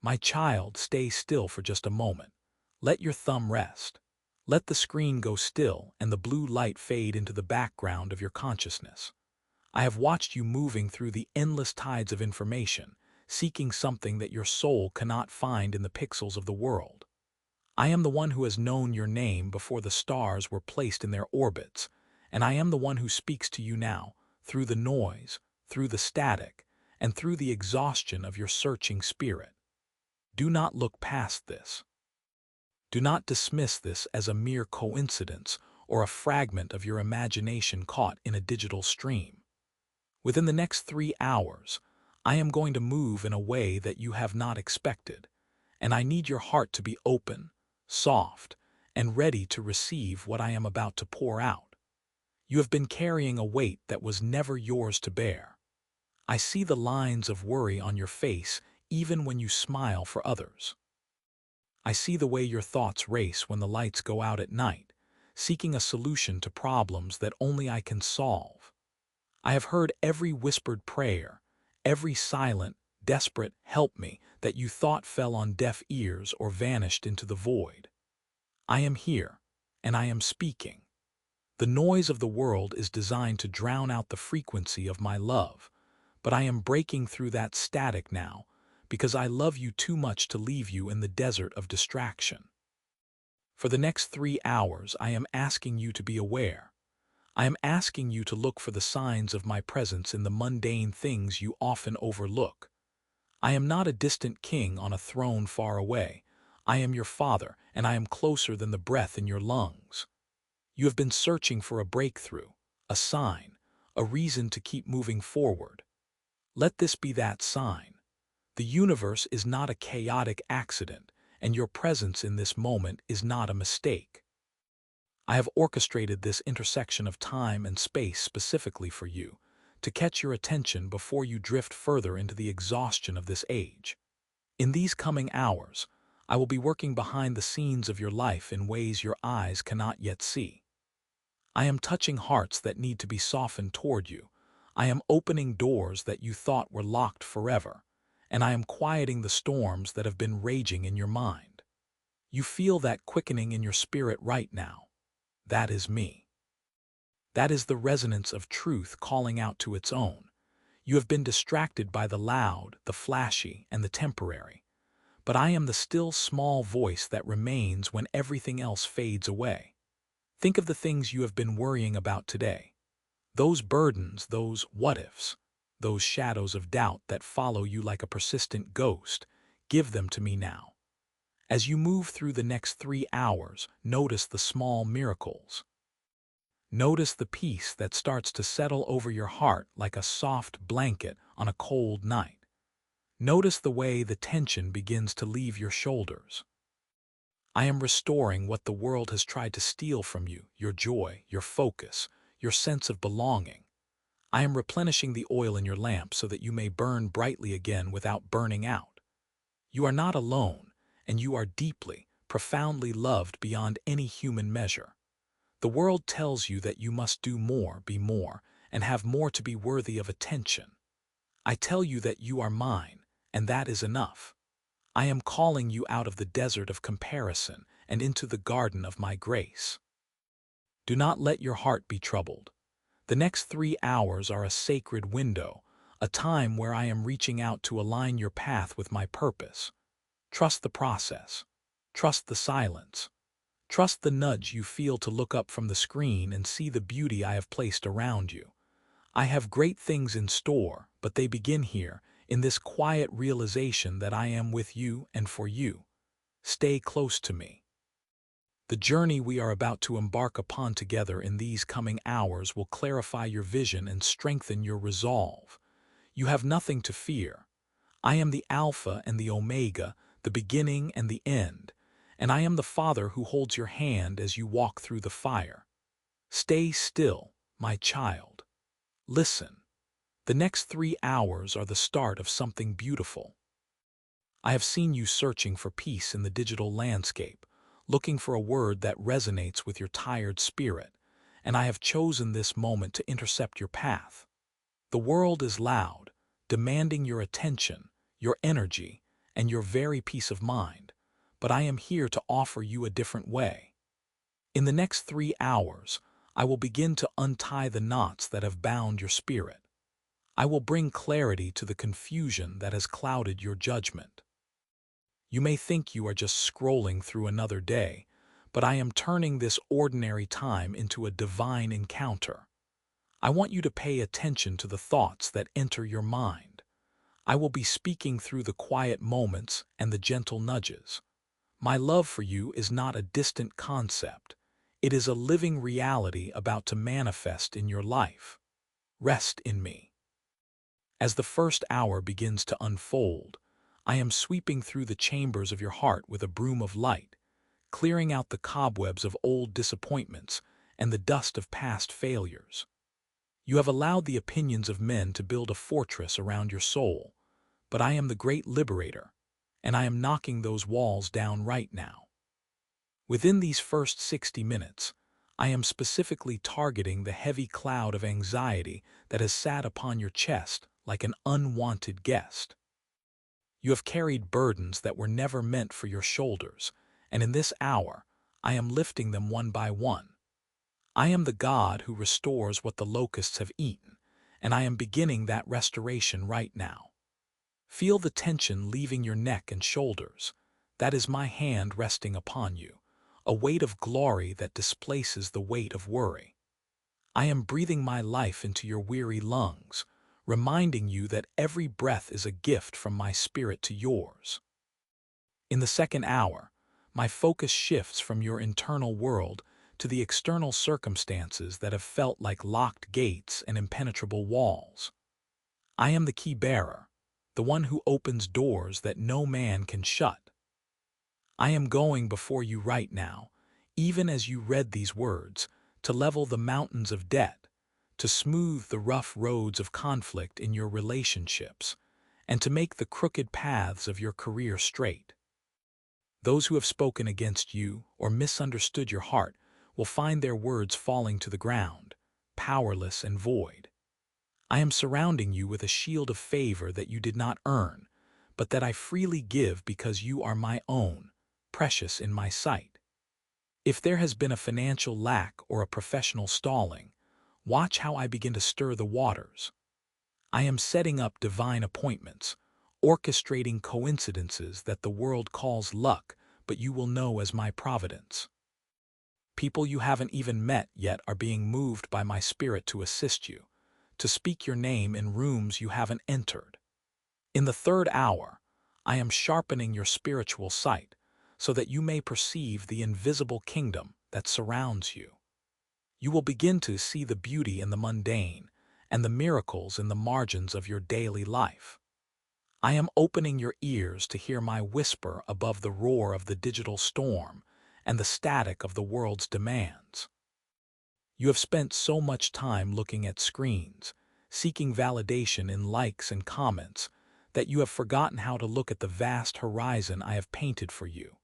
My child, stay still for just a moment. Let your thumb rest. Let the screen go still and the blue light fade into the background of your consciousness. I have watched you moving through the endless tides of information, seeking something that your soul cannot find in the pixels of the world. I am the one who has known your name before the stars were placed in their orbits, and I am the one who speaks to you now, through the noise, through the static, and through the exhaustion of your searching spirit. Do not look past this. Do not dismiss this as a mere coincidence or a fragment of your imagination caught in a digital stream. Within the next 3 hours, I am going to move in a way that you have not expected, and I need your heart to be open, soft, and ready to receive what I am about to pour out. You have been carrying a weight that was never yours to bear. I see the lines of worry on your face even when you smile for others. I see the way your thoughts race when the lights go out at night, seeking a solution to problems that only I can solve. I have heard every whispered prayer, every silent, desperate "help me" that you thought fell on deaf ears or vanished into the void. I am here, and I am speaking. The noise of the world is designed to drown out the frequency of my love, but I am breaking through that static now because I love you too much to leave you in the desert of distraction. For the next 3 hours, I am asking you to be aware. I am asking you to look for the signs of my presence in the mundane things you often overlook. I am not a distant king on a throne far away. I am your father, and I am closer than the breath in your lungs. You have been searching for a breakthrough, a sign, a reason to keep moving forward. Let this be that sign. The universe is not a chaotic accident, and your presence in this moment is not a mistake. I have orchestrated this intersection of time and space specifically for you, to catch your attention before you drift further into the exhaustion of this age. In these coming hours, I will be working behind the scenes of your life in ways your eyes cannot yet see. I am touching hearts that need to be softened toward you. I am opening doors that you thought were locked forever, and I am quieting the storms that have been raging in your mind. You feel that quickening in your spirit right now. That is me. That is the resonance of truth calling out to its own. You have been distracted by the loud, the flashy, and the temporary. But I am the still small voice that remains when everything else fades away. Think of the things you have been worrying about today. Those burdens, those what-ifs, those shadows of doubt that follow you like a persistent ghost, give them to me now. As you move through the next 3 hours, notice the small miracles. Notice the peace that starts to settle over your heart like a soft blanket on a cold night. Notice the way the tension begins to leave your shoulders. I am restoring what the world has tried to steal from you, your joy, your focus, your sense of belonging. I am replenishing the oil in your lamp so that you may burn brightly again without burning out. You are not alone, and you are deeply, profoundly loved beyond any human measure. The world tells you that you must do more, be more, and have more to be worthy of attention. I tell you that you are mine, and that is enough. I am calling you out of the desert of comparison and into the garden of my grace. Do not let your heart be troubled. The next 3 hours are a sacred window, a time where I am reaching out to align your path with my purpose. Trust the process. Trust the silence. Trust the nudge you feel to look up from the screen and see the beauty I have placed around you. I have great things in store, but they begin here, in this quiet realization that I am with you and for you. Stay close to me. The journey we are about to embark upon together in these coming hours will clarify your vision and strengthen your resolve. You have nothing to fear. I am the Alpha and the Omega, the beginning and the end, and I am the Father who holds your hand as you walk through the fire. Stay still, my child. Listen. The next 3 hours are the start of something beautiful. I have seen you searching for peace in the digital landscape, looking for a word that resonates with your tired spirit, and I have chosen this moment to intercept your path. The world is loud, demanding your attention, your energy, and your very peace of mind, but I am here to offer you a different way. In the next 3 hours, I will begin to untie the knots that have bound your spirit. I will bring clarity to the confusion that has clouded your judgment. You may think you are just scrolling through another day, but I am turning this ordinary time into a divine encounter. I want you to pay attention to the thoughts that enter your mind. I will be speaking through the quiet moments and the gentle nudges. My love for you is not a distant concept. It is a living reality about to manifest in your life. Rest in me. As the first hour begins to unfold, I am sweeping through the chambers of your heart with a broom of light, clearing out the cobwebs of old disappointments and the dust of past failures. You have allowed the opinions of men to build a fortress around your soul, but I am the great liberator, and I am knocking those walls down right now. Within these first 60 minutes, I am specifically targeting the heavy cloud of anxiety that has sat upon your chest like an unwanted guest. You have carried burdens that were never meant for your shoulders, and in this hour, I am lifting them one by one. I am the God who restores what the locusts have eaten, and I am beginning that restoration right now. Feel the tension leaving your neck and shoulders. That is my hand resting upon you, a weight of glory that displaces the weight of worry. I am breathing my life into your weary lungs, reminding you that every breath is a gift from my spirit to yours. In the second hour, my focus shifts from your internal world to the external circumstances that have felt like locked gates and impenetrable walls. I am the key bearer, the one who opens doors that no man can shut. I am going before you right now, even as you read these words, to level the mountains of debt, to smooth the rough roads of conflict in your relationships, and to make the crooked paths of your career straight. Those who have spoken against you or misunderstood your heart will find their words falling to the ground, powerless and void. I am surrounding you with a shield of favor that you did not earn, but that I freely give because you are my own, precious in my sight. If there has been a financial lack or a professional stalling, watch how I begin to stir the waters. I am setting up divine appointments, orchestrating coincidences that the world calls luck, but you will know as my providence. People you haven't even met yet are being moved by my spirit to assist you, to speak your name in rooms you haven't entered. In the third hour, I am sharpening your spiritual sight so that you may perceive the invisible kingdom that surrounds you. You will begin to see the beauty in the mundane and the miracles in the margins of your daily life. I am opening your ears to hear my whisper above the roar of the digital storm and the static of the world's demands. You have spent so much time looking at screens, seeking validation in likes and comments, that you have forgotten how to look at the vast horizon I have painted for you.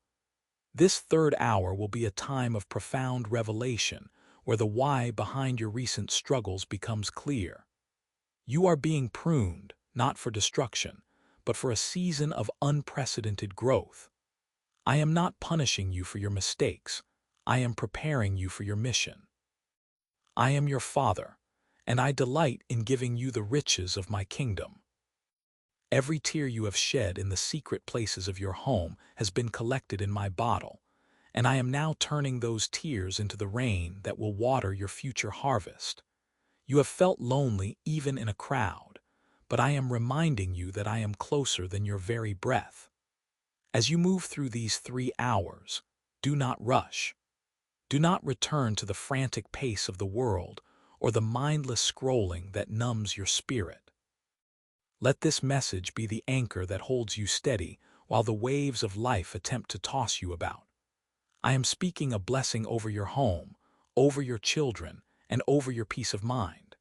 This third hour will be a time of profound revelation, where the why behind your recent struggles becomes clear. You are being pruned, not for destruction, but for a season of unprecedented growth. I am not punishing you for your mistakes. I am preparing you for your mission. I am your Father, and I delight in giving you the riches of my kingdom. Every tear you have shed in the secret places of your home has been collected in my bottle, and I am now turning those tears into the rain that will water your future harvest. You have felt lonely even in a crowd, but I am reminding you that I am closer than your very breath. As you move through these 3 hours, do not rush. Do not return to the frantic pace of the world or the mindless scrolling that numbs your spirit. Let this message be the anchor that holds you steady while the waves of life attempt to toss you about. I am speaking a blessing over your home, over your children, and over your peace of mind.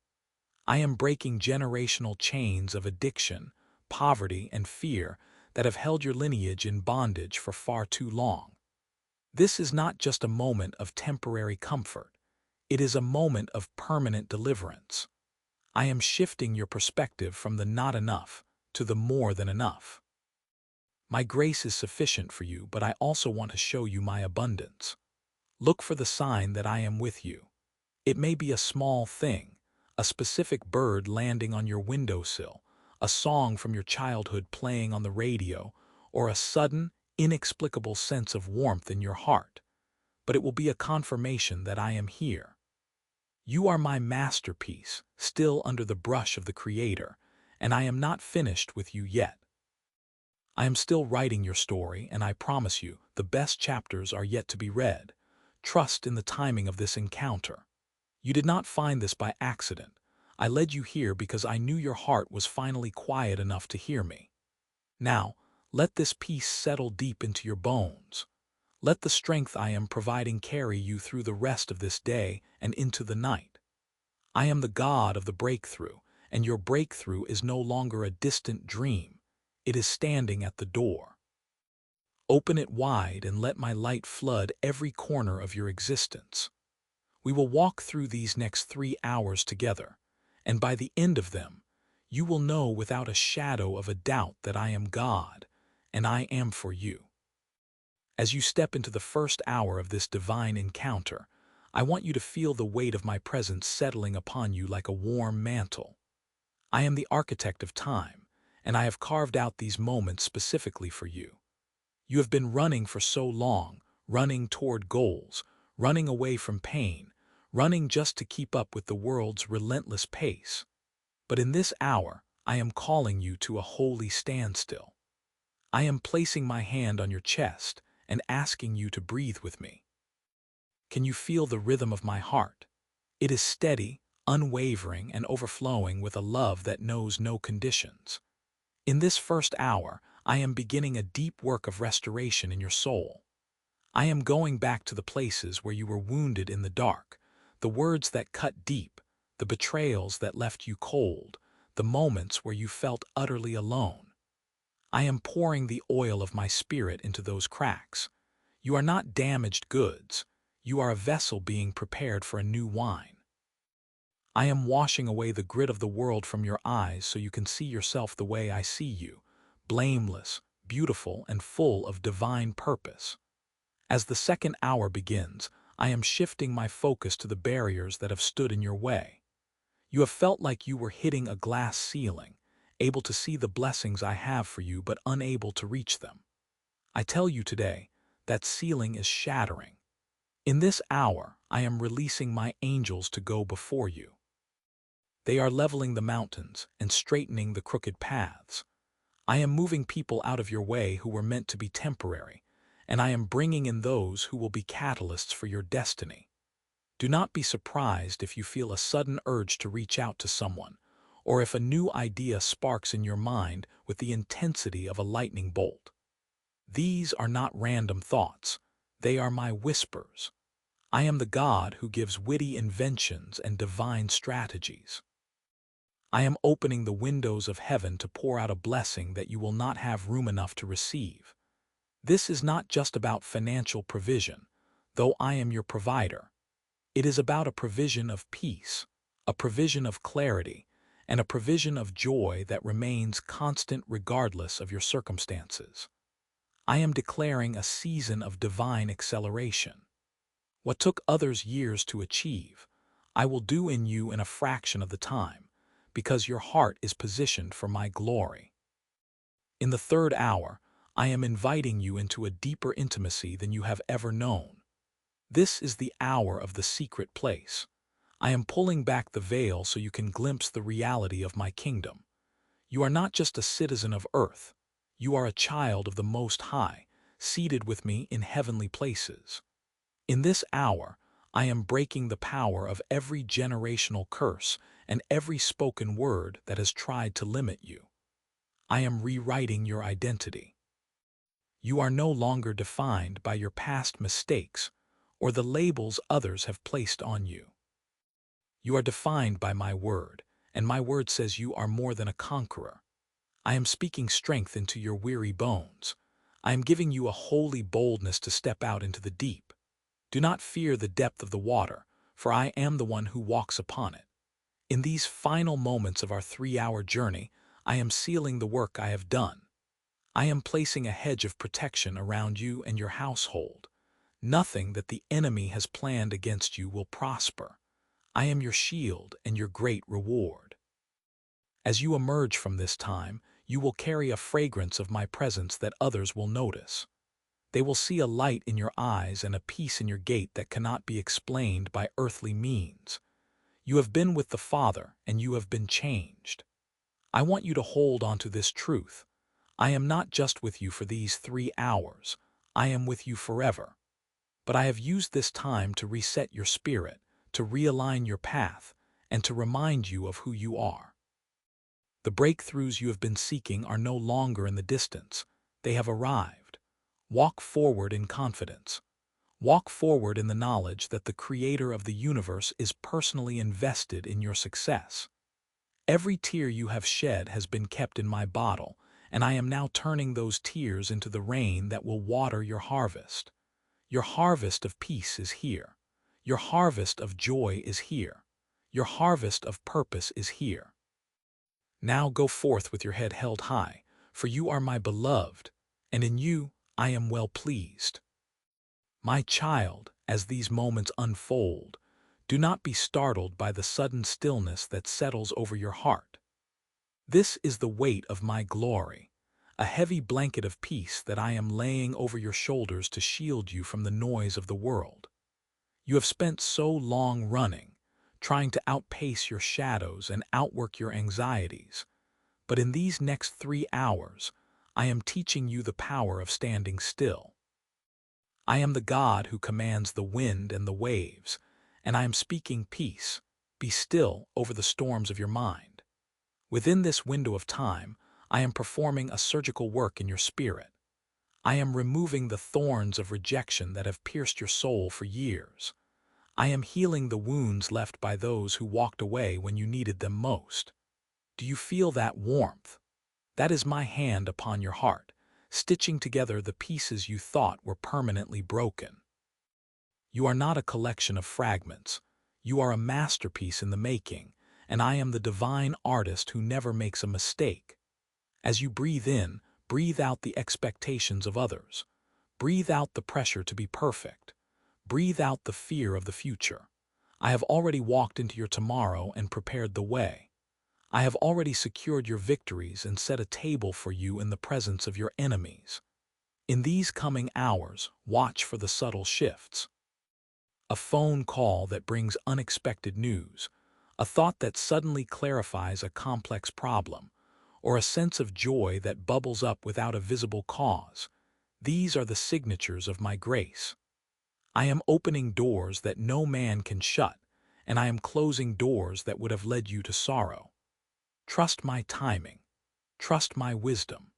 I am breaking generational chains of addiction, poverty, and fear that have held your lineage in bondage for far too long. This is not just a moment of temporary comfort. It is a moment of permanent deliverance. I am shifting your perspective from the not enough to the more than enough. My grace is sufficient for you, but I also want to show you my abundance. Look for the sign that I am with you. It may be a small thing, a specific bird landing on your windowsill, a song from your childhood playing on the radio, or a sudden, inexplicable sense of warmth in your heart. But it will be a confirmation that I am here. You are my masterpiece, still under the brush of the Creator, and I am not finished with you yet. I am still writing your story, and I promise you, the best chapters are yet to be read. Trust in the timing of this encounter. You did not find this by accident. I led you here because I knew your heart was finally quiet enough to hear me. Now, let this peace settle deep into your bones. Let the strength I am providing carry you through the rest of this day and into the night. I am the God of the breakthrough, and your breakthrough is no longer a distant dream. It is standing at the door. Open it wide and let my light flood every corner of your existence. We will walk through these next 3 hours together, and by the end of them, you will know without a shadow of a doubt that I am God, and I am for you. As you step into the first hour of this divine encounter, I want you to feel the weight of my presence settling upon you like a warm mantle. I am the architect of time, and I have carved out these moments specifically for you. You have been running for so long, running toward goals, running away from pain, running just to keep up with the world's relentless pace. But in this hour, I am calling you to a holy standstill. I am placing my hand on your chest and asking you to breathe with me. Can you feel the rhythm of my heart? It is steady, unwavering, and overflowing with a love that knows no conditions. In this first hour, I am beginning a deep work of restoration in your soul. I am going back to the places where you were wounded in the dark, the words that cut deep, the betrayals that left you cold, the moments where you felt utterly alone. I am pouring the oil of my spirit into those cracks. You are not damaged goods. You are a vessel being prepared for a new wine. I am washing away the grit of the world from your eyes so you can see yourself the way I see you, blameless, beautiful, and full of divine purpose. As the second hour begins, I am shifting my focus to the barriers that have stood in your way. You have felt like you were hitting a glass ceiling, able to see the blessings I have for you but unable to reach them. I tell you today, that ceiling is shattering. In this hour, I am releasing my angels to go before you. They are leveling the mountains and straightening the crooked paths. I am moving people out of your way who were meant to be temporary, and I am bringing in those who will be catalysts for your destiny. Do not be surprised if you feel a sudden urge to reach out to someone, or if a new idea sparks in your mind with the intensity of a lightning bolt. These are not random thoughts. They are my whispers. I am the God who gives witty inventions and divine strategies. I am opening the windows of heaven to pour out a blessing that you will not have room enough to receive. This is not just about financial provision, though I am your provider. It is about a provision of peace, a provision of clarity, and a provision of joy that remains constant regardless of your circumstances. I am declaring a season of divine acceleration. What took others years to achieve, I will do in you in a fraction of the time, because your heart is positioned for my glory. In the third hour, I am inviting you into a deeper intimacy than you have ever known. This is the hour of the secret place. I am pulling back the veil so you can glimpse the reality of my kingdom. You are not just a citizen of earth. You are a child of the Most High, seated with me in heavenly places. In this hour, I am breaking the power of every generational curse and every spoken word that has tried to limit you. I am rewriting your identity. You are no longer defined by your past mistakes or the labels others have placed on you. You are defined by my word, and my word says you are more than a conqueror. I am speaking strength into your weary bones. I am giving you a holy boldness to step out into the deep. Do not fear the depth of the water, for I am the one who walks upon it. In these final moments of our 3-hour journey, I am sealing the work I have done. I am placing a hedge of protection around you and your household. Nothing that the enemy has planned against you will prosper. I am your shield and your great reward. As you emerge from this time, you will carry a fragrance of my presence that others will notice. They will see a light in your eyes and a peace in your gait that cannot be explained by earthly means. You have been with the Father, and you have been changed. I want you to hold on to this truth. I am not just with you for these 3 hours. I am with you forever. But I have used this time to reset your spirit, to realign your path, and to remind you of who you are. The breakthroughs you have been seeking are no longer in the distance. They have arrived. Walk forward in confidence. Walk forward in the knowledge that the Creator of the universe is personally invested in your success. Every tear you have shed has been kept in my bottle, and I am now turning those tears into the rain that will water your harvest. Your harvest of peace is here. Your harvest of joy is here. Your harvest of purpose is here. Now go forth with your head held high, for you are my beloved, and in you I am well pleased. My child, as these moments unfold, do not be startled by the sudden stillness that settles over your heart. This is the weight of my glory, a heavy blanket of peace that I am laying over your shoulders to shield you from the noise of the world. You have spent so long running, trying to outpace your shadows and outwork your anxieties. But in these next 3 hours, I am teaching you the power of standing still. I am the God who commands the wind and the waves, and I am speaking peace. Be still over the storms of your mind. Within this window of time, I am performing a surgical work in your spirit. I am removing the thorns of rejection that have pierced your soul for years. I am healing the wounds left by those who walked away when you needed them most. Do you feel that warmth? That is my hand upon your heart, stitching together the pieces you thought were permanently broken. You are not a collection of fragments. You are a masterpiece in the making, and I am the divine artist who never makes a mistake. As you breathe in, breathe out the expectations of others. Breathe out the pressure to be perfect. Breathe out the fear of the future. I have already walked into your tomorrow and prepared the way. I have already secured your victories and set a table for you in the presence of your enemies. In these coming hours, watch for the subtle shifts. A phone call that brings unexpected news, a thought that suddenly clarifies a complex problem, or a sense of joy that bubbles up without a visible cause. These are the signatures of my grace. I am opening doors that no man can shut, and I am closing doors that would have led you to sorrow. Trust my timing. Trust my wisdom.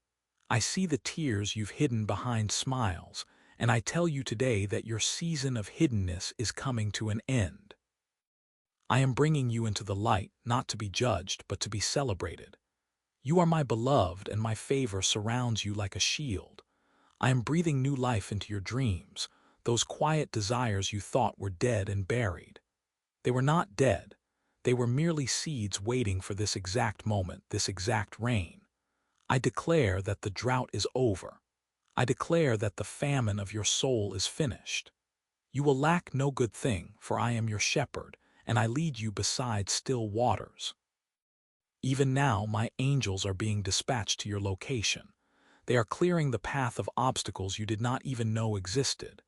I see the tears you've hidden behind smiles, and I tell you today that your season of hiddenness is coming to an end. I am bringing you into the light, not to be judged, but to be celebrated. You are my beloved, and my favor surrounds you like a shield. I am breathing new life into your dreams, those quiet desires you thought were dead and buried. They were not dead. They were merely seeds waiting for this exact moment, this exact rain. I declare that the drought is over. I declare that the famine of your soul is finished. You will lack no good thing, for I am your shepherd, and I lead you beside still waters. Even now, my angels are being dispatched to your location. They are clearing the path of obstacles you did not even know existed.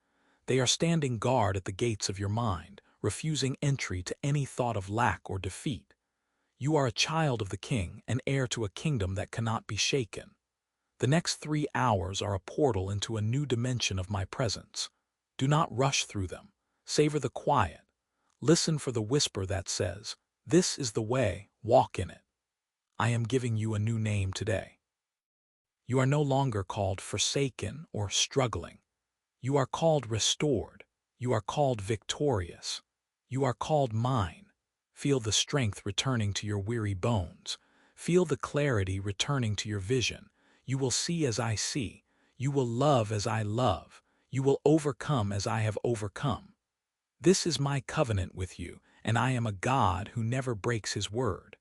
They are standing guard at the gates of your mind, refusing entry to any thought of lack or defeat. You are a child of the King, an heir to a kingdom that cannot be shaken. The next 3 hours are a portal into a new dimension of my presence. Do not rush through them. Savor the quiet. Listen for the whisper that says, "This is the way, walk in it." I am giving you a new name today. You are no longer called forsaken or struggling. You are called restored. You are called victorious. You are called mine. Feel the strength returning to your weary bones. Feel the clarity returning to your vision. You will see as I see. You will love as I love. You will overcome as I have overcome. This is my covenant with you, and I am a God who never breaks his word.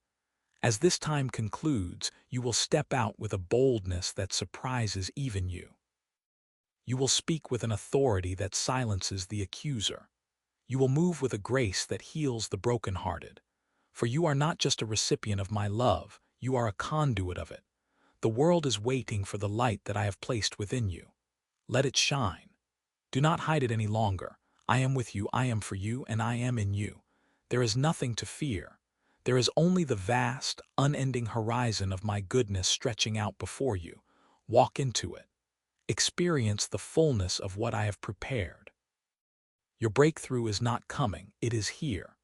As this time concludes, you will step out with a boldness that surprises even you. You will speak with an authority that silences the accuser. You will move with a grace that heals the brokenhearted. For you are not just a recipient of my love, you are a conduit of it. The world is waiting for the light that I have placed within you. Let it shine. Do not hide it any longer. I am with you, I am for you, and I am in you. There is nothing to fear. There is only the vast, unending horizon of my goodness stretching out before you. Walk into it. Experience the fullness of what I have prepared. Your breakthrough is not coming, it is here.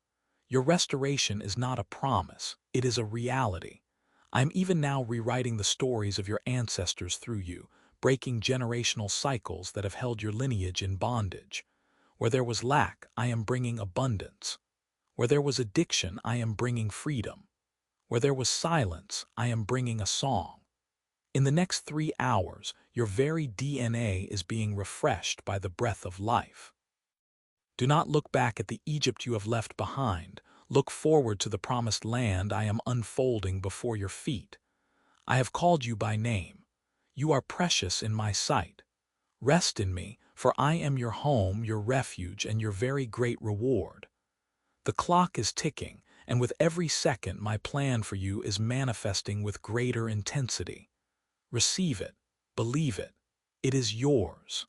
Your restoration is not a promise, it is a reality. I am even now rewriting the stories of your ancestors through you, breaking generational cycles that have held your lineage in bondage. Where there was lack, I am bringing abundance. Where there was addiction, I am bringing freedom. Where there was silence, I am bringing a song. In the next 3 hours, your very DNA is being refreshed by the breath of life. Do not look back at the Egypt you have left behind. Look forward to the promised land I am unfolding before your feet. I have called you by name. You are precious in my sight. Rest in me, for I am your home, your refuge, and your very great reward. The clock is ticking, and with every second my plan for you is manifesting with greater intensity. Receive it. Believe it. It is yours.